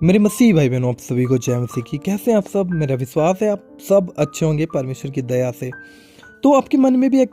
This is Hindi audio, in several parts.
मेरे मसीह भाई बहनों, आप सभी को जय मसीह की। कैसे हैं आप सब? मेरा विश्वास है आप सब अच्छे होंगे परमेश्वर की दया से। तो आपके मन में भी एक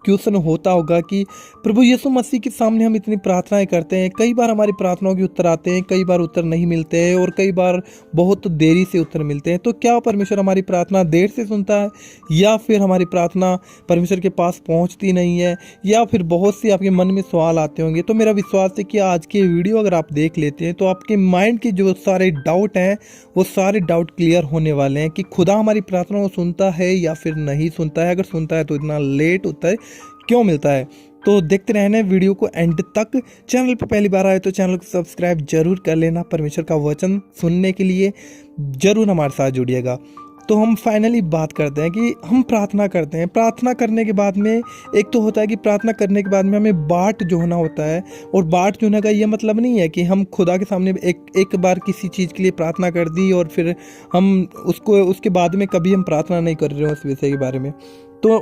क्वेश्चन होता होगा कि प्रभु यीशु मसीह के सामने हम इतनी प्रार्थनाएं करते हैं, कई बार हमारी प्रार्थनाओं के उत्तर आते हैं, कई बार उत्तर नहीं मिलते हैं और कई बार बहुत देरी से उत्तर मिलते हैं। तो क्या परमेश्वर हमारी प्रार्थना देर से सुनता है, या फिर हमारी प्रार्थना परमेश्वर के पास पहुंचती नहीं है, या फिर बहुत सी आपके मन में सवाल आते होंगे। तो मेरा विश्वास है कि आज की वीडियो अगर आप देख लेते हैं तो आपके माइंड के जो सारे डाउट हैं वो सारे डाउट क्लियर होने वाले हैं कि खुदा हमारी प्रार्थना को सुनता है या फिर नहीं सुनता है। अगर सुनता है तो इतना लेट उत्तर क्यों मिलता है? तो देखते रहना वीडियो को एंड तक। चैनल पर पहली बार आए तो चैनल को सब्सक्राइब जरूर कर लेना। परमेश्वर का वचन सुनने के लिए जरूर हमारे साथ जुड़िएगा। तो हम फाइनली बात करते हैं कि हम प्रार्थना करते हैं। प्रार्थना करने के बाद में एक तो होता है कि प्रार्थना करने के बाद में हमें बाट जोहना होता है। और बाट जोहने का ये मतलब नहीं है कि हम खुदा के सामने एक बार किसी चीज़ के लिए प्रार्थना कर दी और फिर हम उसके बाद में कभी हम प्रार्थना नहीं कर रहे हो उस विषय के बारे में। तो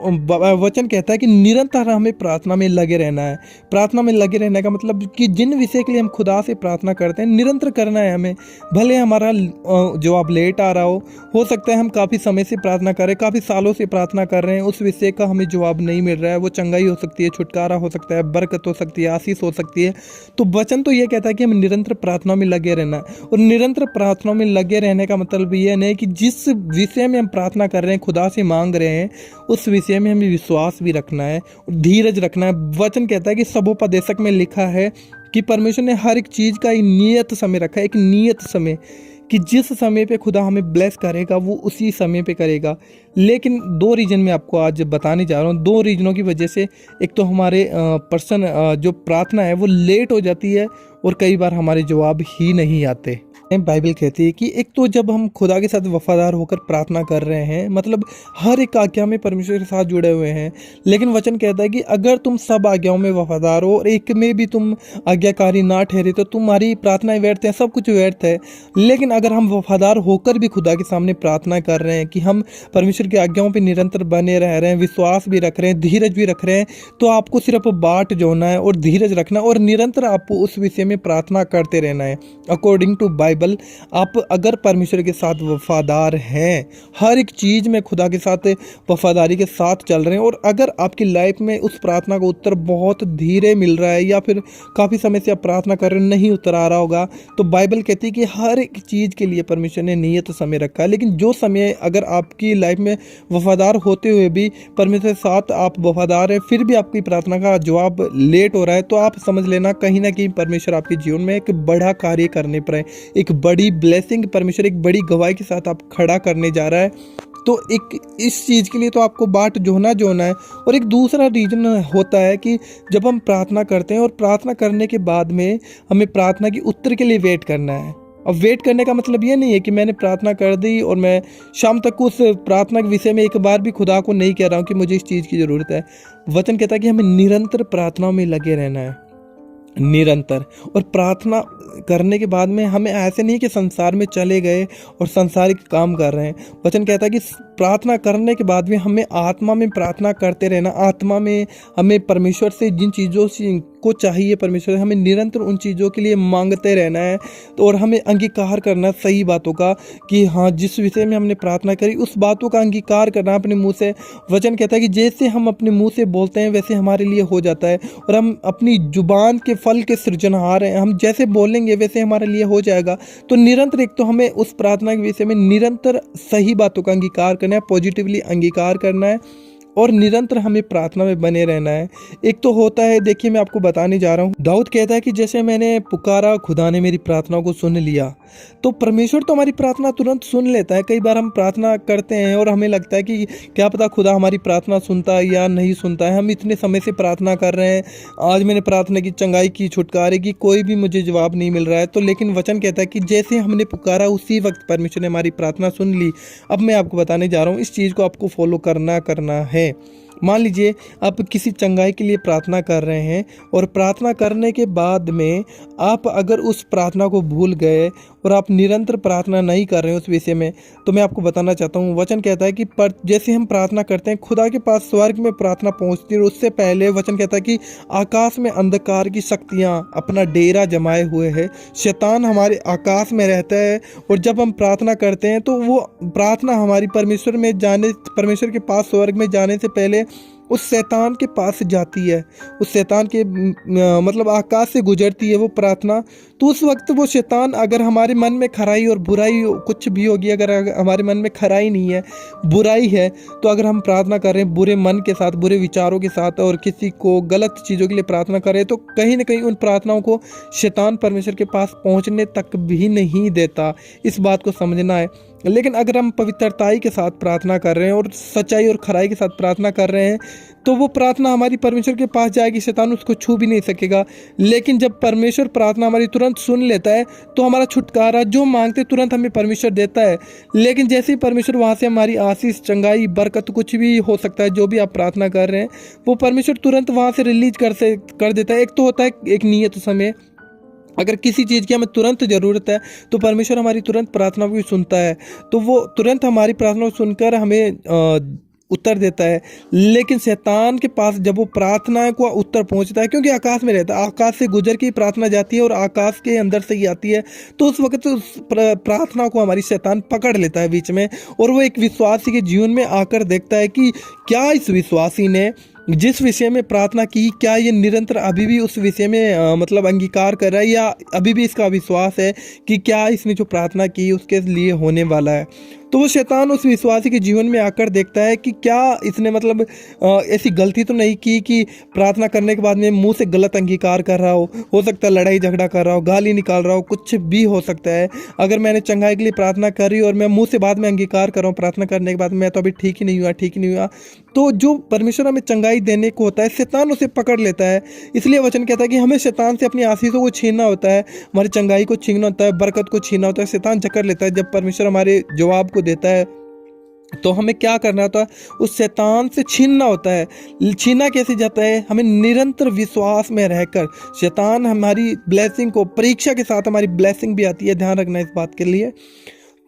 वचन कहता है कि निरंतर हमें प्रार्थना में लगे रहना है। प्रार्थना में लगे रहने का मतलब कि जिन विषय के लिए हम खुदा से प्रार्थना करते हैं निरंतर करना है हमें। भले हमारा जवाब लेट आ रहा हो सकता है हम काफ़ी समय से प्रार्थना कर रहे हैं, काफ़ी सालों से प्रार्थना कर रहे हैं, उस विषय का हमें जवाब नहीं मिल रहा है। वो चंगाई हो सकती है, छुटकारा हो सकता है, बरकत हो सकती है, आशीष हो सकती है। तो वचन तो ये कहता है कि हमें निरंतर प्रार्थना में लगे रहना है। और निरंतर प्रार्थना में लगे रहने का मतलब ये नहीं कि जिस विषय में हम प्रार्थना कर रहे हैं, खुदा से मांग रहे हैं, उस विषय में हमें विश्वास भी रखना है और धीरज रखना है। वचन कहता है कि सबोपदेशक में लिखा है कि परमेश्वर ने हर एक चीज़ का एक नियत समय रखा है, एक नियत समय, कि जिस समय पे खुदा हमें ब्लेस करेगा वो उसी समय पे करेगा। लेकिन दो रीजन में आपको आज बताने जा रहा हूँ। दो रीजनों की वजह से एक तो हमारे जो प्रार्थना है वो लेट हो जाती है और कई बार हमारे जवाब ही नहीं आते। बाइबल कहती है कि एक तो जब हम खुदा के साथ वफादार होकर प्रार्थना कर रहे हैं, मतलब हर एक आज्ञा में परमेश्वर के साथ जुड़े हुए हैं, लेकिन वचन कहता है कि अगर तुम सब आज्ञाओं में वफादार हो और एक में भी तुम आज्ञाकारी ना ठहरे तो तुम्हारी प्रार्थनाएं व्यर्थ हैं, सब कुछ व्यर्थ है। लेकिन अगर हम वफादार होकर भी खुदा के सामने प्रार्थना कर रहे हैं कि हम परमेश्वर की आज्ञाओं पर निरंतर बने रह रहे हैं, विश्वास भी रख रहे हैं, धीरज भी रख रहे हैं, तो आपको सिर्फ बाट जोड़ना है और धीरज रखना और निरंतर आपको उस विषय में प्रार्थना करते रहना है। अकॉर्डिंग टू बाइबल आप अगर परमेश्वर के साथ वफादार हैं, हर एक चीज़ में खुदा के साथ वफादारी के साथ चल रहे हैं, और अगर आपकी लाइफ में उस प्रार्थना का उत्तर बहुत धीरे मिल रहा है या फिर काफ़ी समय से आप प्रार्थना कर रहे हैं नहीं उत्तर आ रहा होगा, तो बाइबल कहती है कि हर एक चीज़ के लिए परमेश्वर ने नियत समय रखा है। लेकिन जो समय अगर आपकी लाइफ में वफादार होते हुए भी परमेश्वर के साथ आप वफादार हैं, फिर भी आपकी प्रार्थना का जवाब लेट हो रहा है, तो आप समझ लेना कहीं ना कहीं परमेश्वर आपके जीवन में एक बड़ा कार्य करने पर है, एक बड़ी ब्लेसिंग, परमेश्वर एक बड़ी गवाही के साथ आप खड़ा करने जा रहा है। तो एक इस चीज़ के लिए तो आपको बाट जोना है। और एक दूसरा रीजन होता है कि जब हम प्रार्थना करते हैं और प्रार्थना करने के बाद में हमें प्रार्थना की उत्तर के लिए वेट करना है। अब वेट करने का मतलब ये नहीं है कि मैंने प्रार्थना कर दी और मैं शाम तक उस प्रार्थना के विषय में एक बार भी खुदा को नहीं कह रहा हूँ कि मुझे इस चीज़ की ज़रूरत है। वचन कहता है कि हमें निरंतर प्रार्थनाओं में लगे रहना है, निरंतर। और प्रार्थना करने के बाद में हमें ऐसे नहीं कि संसार में चले गए और सांसारिक काम कर रहे हैं। वचन कहता है कि प्रार्थना करने के बाद में हमें आत्मा में प्रार्थना करते रहना। आत्मा में हमें परमेश्वर से जिन चीज़ों को चाहिए, परमेश्वर हमें निरंतर उन चीज़ों के लिए मांगते रहना है। तो और हमें अंगीकार करना सही बातों का, कि हाँ जिस विषय में हमने प्रार्थना करी उस बातों का अंगीकार करना अपने मुंह से। वचन कहता है कि जैसे हम अपने मुंह से बोलते हैं वैसे हमारे लिए हो जाता है, और हम अपनी जुबान के फल के सृजनहार हैं, हम जैसे बोलेंगे वैसे हमारे लिए हो जाएगा। तो निरंतर एक तो हमें उस प्रार्थना के विषय में निरंतर सही बातों का अंगीकार करना है, पॉजिटिवली अंगीकार करना है, और निरंतर हमें प्रार्थना में बने रहना है। एक तो होता है, देखिए मैं आपको बताने जा रहा हूँ, दाऊद कहता है कि जैसे मैंने पुकारा खुदा ने मेरी प्रार्थनाओं को सुन लिया। तो परमेश्वर तो हमारी प्रार्थना तुरंत सुन लेता है। कई बार हम प्रार्थना करते हैं और हमें लगता है कि क्या पता खुदा हमारी प्रार्थना सुनता है या नहीं सुनता है। हम इतने समय से प्रार्थना कर रहे हैं, आज मैंने प्रार्थना की, चंगाई की, छुटकारे की, कोई भी मुझे जवाब नहीं मिल रहा है। तो लेकिन वचन कहता है कि जैसे हमने पुकारा उसी वक्त परमेश्वर ने हमारी प्रार्थना सुन ली। अब मैं आपको बताने जा रहा हूँ, इस चीज़ को आपको फॉलो करना है। मान लीजिए आप किसी चंगाई के लिए प्रार्थना कर रहे हैं और प्रार्थना करने के बाद में आप अगर उस प्रार्थना को भूल गए और आप निरंतर प्रार्थना नहीं कर रहे हैं उस विषय में, तो मैं आपको बताना चाहता हूँ, वचन कहता है कि जैसे हम प्रार्थना करते हैं खुदा के पास स्वर्ग में प्रार्थना पहुँचती है, और उससे पहले वचन कहता है कि आकाश में अंधकार की शक्तियाँ अपना डेरा जमाए हुए है। शैतान हमारे आकाश में रहता है, और जब हम प्रार्थना करते हैं तो वो प्रार्थना हमारी परमेश्वर के पास स्वर्ग में जाने से पहले उस शैतान के पास जाती है, उस शैतान के मतलब आकाश से गुजरती है वो प्रार्थना। तो उस वक्त वो शैतान, अगर हमारे मन में खराई और बुराई कुछ भी होगी, अगर हमारे मन में खराई नहीं है, बुराई है, तो अगर हम प्रार्थना कर रहे हैं बुरे मन के साथ, बुरे विचारों के साथ, और किसी को गलत चीज़ों के लिए प्रार्थना कर रहे हैं, तो कहीं ना कहीं उन प्रार्थनाओं को शैतान परमेश्वर के पास पहुंचने तक भी नहीं देता। इस बात को समझना है। लेकिन अगर हम पवित्रताई के साथ प्रार्थना कर रहे हैं और सच्चाई और खराई के साथ प्रार्थना कर रहे हैं, तो वो प्रार्थना हमारी परमेश्वर के पास जाएगी, शैतान उसको छू भी नहीं सकेगा। लेकिन जब परमेश्वर प्रार्थना हमारी तुरंत सुन लेता है, तो हमारा छुटकारा जो मांगते तुरंत हमें परमेश्वर देता है। लेकिन जैसे ही परमेश्वर वहाँ से हमारी आशीष, चंगाई, बरकत, कुछ भी हो सकता है, जो भी आप प्रार्थना कर रहे हैं, वो परमेश्वर तुरंत वहाँ से रिलीज कर देता है। एक तो होता है एक नियत समय, अगर किसी चीज़ की हमें तुरंत ज़रूरत है तो परमेश्वर हमारी तुरंत प्रार्थना को सुनता है, तो वो तुरंत हमारी प्रार्थना को सुनकर हमें उत्तर देता है। लेकिन शैतान के पास जब वो प्रार्थना को उत्तर पहुंचता है, क्योंकि आकाश में रहता है, आकाश से गुजर के प्रार्थना जाती है और आकाश के अंदर से ही आती है, तो उस वक्त उस प्रार्थना को हमारी शैतान पकड़ लेता है बीच में, और वो एक विश्वासी के जीवन में आकर देखता है कि क्या इस विश्वासी ने जिस विषय में प्रार्थना की, क्या ये निरंतर अभी भी उस विषय में मतलब अंगीकार कर रहा है, या अभी भी इसका विश्वास है कि क्या इसने जो प्रार्थना की उसके लिए होने वाला है। तो वो शैतान उस विश्वासी के जीवन में आकर देखता है कि क्या इसने मतलब ऐसी गलती तो नहीं की कि प्रार्थना करने के बाद में मुंह से गलत अंगीकार कर रहा हो सकता है लड़ाई झगड़ा कर रहा हो, गाली निकाल रहा हो, कुछ भी हो सकता है। अगर मैंने चंगाई के लिए प्रार्थना करी और मैं मुंह से बाद में अंगीकार कर रहा हूँ प्रार्थना करने के बाद, मैं तो अभी ठीक ही नहीं हुआ, तो जो परमेश्वर हमें चंगाई देने को होता है, शैतान उसे पकड़ लेता है। इसलिए वचन कहता है कि हमें शैतान से अपनी आशीषों को छीनना होता है, हमारी चंगाई को छीनना होता है, बरकत को छीनना होता है। शैतान जकड़ लेता है जब परमेश्वर हमारे जवाब को देता है, तो हमें क्या करना होता है, उस शैतान से छीनना होता है। छीना कैसे जाता है, हमें निरंतर विश्वास में रहकर। शैतान हमारी ब्लेसिंग को, परीक्षा के साथ हमारी ब्लेसिंग भी आती है, ध्यान रखना इस बात के लिए।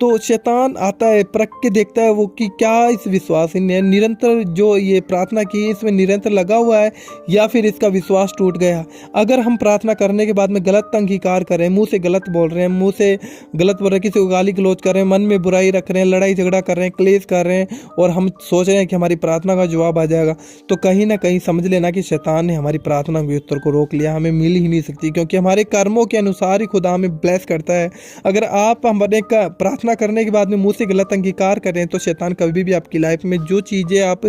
तो शैतान आता है, परख के देखता है वो कि क्या इस विश्वासी ने निरंतर जो ये प्रार्थना की इसमें निरंतर लगा हुआ है, या फिर इसका विश्वास टूट गया। अगर हम प्रार्थना करने के बाद में गलत अंगीकार करें, मुंह से गलत बोल रहे हैं, मुंह से गलत बोल रहे हैं, किसी को गाली गलौज कर रहे हैं, मन में बुराई रख रहे हैं, लड़ाई झगड़ा कर रहे हैं, क्लेश कर रहे हैं, और हम सोच रहे हैं कि हमारी प्रार्थना का जवाब आ जाएगा, तो कहीं ना कहीं समझ लेना कि शैतान ने हमारी प्रार्थना के उत्तर को रोक लिया, हमें मिल ही नहीं सकती, क्योंकि हमारे कर्मों के अनुसार ही खुदा हमें ब्लेस करता है। अगर आप हमारे प्रार्थना करने के बाद में मुंह से गलत अंगीकार करें, तो शैतान कभी भी आपकी लाइफ में जो चीज़ें आप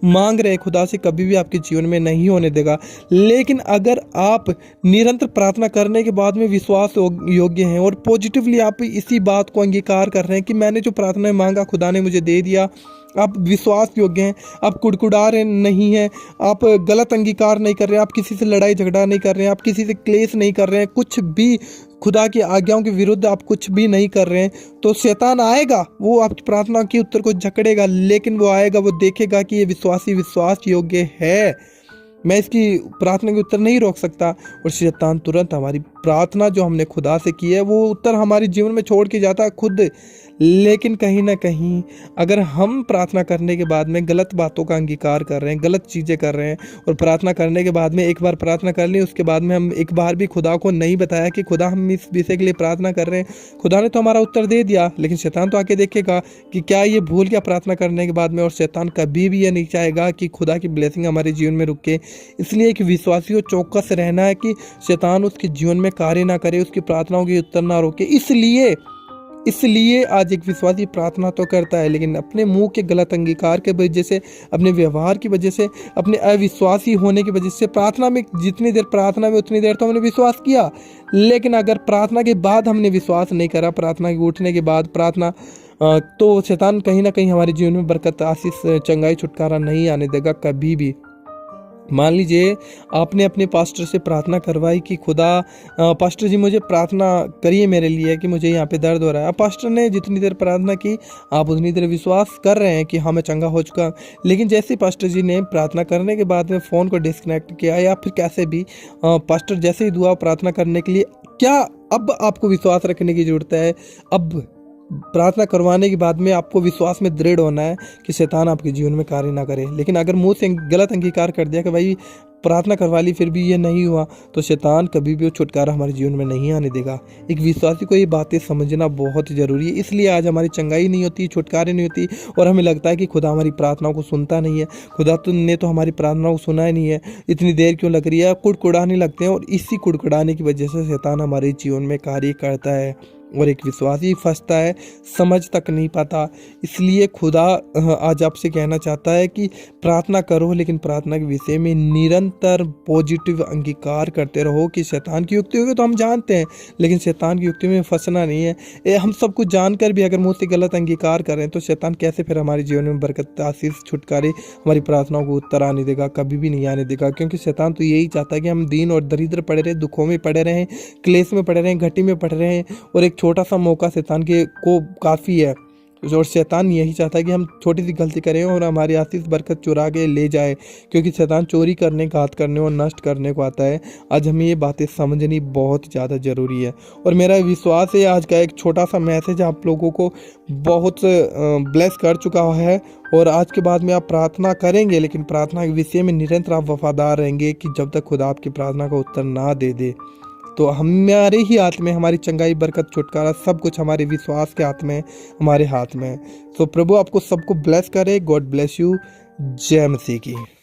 मांग रहे हैं खुदा से, कभी भी आपके जीवन में नहीं होने देगा। लेकिन अगर आप निरंतर प्रार्थना करने के बाद में विश्वास योग्य हैं और पॉजिटिवली आप इसी बात को अंगीकार कर रहे हैं कि मैंने जो प्रार्थना मांगा खुदा ने मुझे दे दिया, आप विश्वास योग्य हैं, आप कुड़कुड़ा रहे नहीं हैं, आप गलत अंगीकार नहीं कर रहे हैं, आप किसी से लड़ाई झगड़ा नहीं कर रहे हैं, आप किसी से क्लेश नहीं कर रहे हैं, कुछ भी खुदा की आज्ञाओं के विरुद्ध आप कुछ भी नहीं कर रहे हैं, तो शैतान आएगा, वो आपकी प्रार्थना के उत्तर को जकड़ेगा। लेकिन वो आएगा, वो देखेगा कि ये विश्वासी विश्वास योग्य है, मैं इसकी प्रार्थना के उत्तर नहीं रोक सकता, और शैतान तुरंत हमारी प्रार्थना जो हमने खुदा से की है वो उत्तर हमारे जीवन में छोड़ के जाता है खुद। लेकिन कहीं ना कहीं अगर हम प्रार्थना करने के बाद में गलत बातों का अंगीकार कर रहे हैं, गलत चीज़ें कर रहे हैं, और प्रार्थना करने के बाद में एक बार प्रार्थना कर ली, उसके बाद में हम एक बार भी खुदा को नहीं बताया कि खुदा हम इस विषय के लिए प्रार्थना कर रहे हैं, खुदा ने तो हमारा उत्तर दे दिया, लेकिन शैतान तो आके देखेगा कि क्या ये भूल गया प्रार्थना करने के बाद में। और शैतान कभी भी ये नहीं चाहेगा कि खुदा की ब्लेसिंग हमारे जीवन में रुके। इसलिए एक विश्वासी को चौकस रहना है कि शैतान उसके जीवन में कार्य ना करे, उसकी प्रार्थनाओं के उत्तर ना रोके। इसलिए आज एक विश्वासी प्रार्थना तो करता है, लेकिन अपने मुंह के गलत अंगीकार के वजह से, अपने व्यवहार की वजह से, अपने अविश्वासी होने की वजह से, प्रार्थना में जितनी देर प्रार्थना में उतनी देर तो हमने विश्वास किया, लेकिन अगर प्रार्थना के बाद हमने विश्वास नहीं करा, प्रार्थना के उठने के बाद प्रार्थना, तो शैतान कहीं ना कहीं हमारे जीवन में बरकत, आशीष, चंगाई, छुटकारा नहीं आने देगा कभी भी। मान लीजिए आपने अपने पास्टर से प्रार्थना करवाई कि खुदा पास्टर जी मुझे प्रार्थना करिए मेरे लिए कि मुझे यहाँ पे दर्द हो रहा है। अब पास्टर ने जितनी देर प्रार्थना की आप उतनी देर विश्वास कर रहे हैं कि हाँ मैं चंगा हो चुका, लेकिन जैसे ही पास्टर जी ने प्रार्थना करने के बाद में फ़ोन को डिस्कनेक्ट किया या फिर कैसे भी पास्टर जैसे ही दुआ प्रार्थना करने के लिए, क्या अब आपको विश्वास रखने की ज़रूरत है? अब प्रार्थना करवाने के बाद में आपको विश्वास में दृढ़ होना है कि शैतान आपके जीवन में कार्य ना करे। लेकिन अगर मुंह से गलत अंगीकार कर दिया कि भाई प्रार्थना करवा ली फिर भी ये नहीं हुआ, तो शैतान कभी भी वो छुटकारा हमारे जीवन में नहीं आने देगा। एक विश्वासी को ये बातें समझना बहुत ज़रूरी है। इसलिए आज हमारी चंगाई नहीं होती, छुटकारे नहीं होती और हमें लगता है कि खुदा हमारी प्रार्थनाओं को सुनता नहीं है, खुदा ने तो हमारी प्रार्थनाओं को सुना ही नहीं है, इतनी देर क्यों लग रही है, कुड़कुड़ाने लगते हैं और इसी कुड़कुड़ाने की वजह से शैतान हमारे जीवन में कार्य करता है और एक विश्वासी फंसता है, समझ तक नहीं पाता। इसलिए खुदा आज आपसे कहना चाहता है कि प्रार्थना करो, लेकिन प्रार्थना के विषय में निरंतर पॉजिटिव अंगीकार करते रहो कि शैतान की युक्तियों को तो हम जानते हैं, लेकिन शैतान की युक्तियों में फंसना नहीं है। हम सब कुछ जानकर भी अगर मुँह से गलत अंगीकार करें तो शैतान कैसे फिर हमारे जीवन में बरकत, आशीष, छुटकारे, हमारी प्रार्थनाओं को उत्तर आने देगा? कभी भी नहीं आने देगा, क्योंकि शैतान तो यही चाहता है कि हम दीन और दरिद्र पड़े रहें, दुखों में पड़े रहें, क्लेश में पड़े रहें, घटी में पड़े रहें और एक छोटा सा मौका शैतान के को काफ़ी है। और शैतान यही चाहता है कि हम छोटी सी गलती करें और हमारी आशीष बरकत चुरा के ले जाए, क्योंकि शैतान चोरी करने, घात करने और नष्ट करने को आता है। आज हमें ये बातें समझनी बहुत ज़्यादा ज़रूरी है और मेरा विश्वास है आज का एक छोटा सा मैसेज आप लोगों को बहुत ब्लेस कर चुका है। और आज के बाद में आप प्रार्थना करेंगे, लेकिन प्रार्थना के विषय में निरंतर आप वफादार रहेंगे कि जब तक खुदा आपकी प्रार्थना का उत्तर ना दे दे। तो हमारे ही हाथ में, हमारी चंगाई, बरकत, छुटकारा सब कुछ हमारे विश्वास के हाथ में, हमारे हाथ में। तो प्रभु आपको सबको ब्लेस करे। God bless you. जय मसीह की।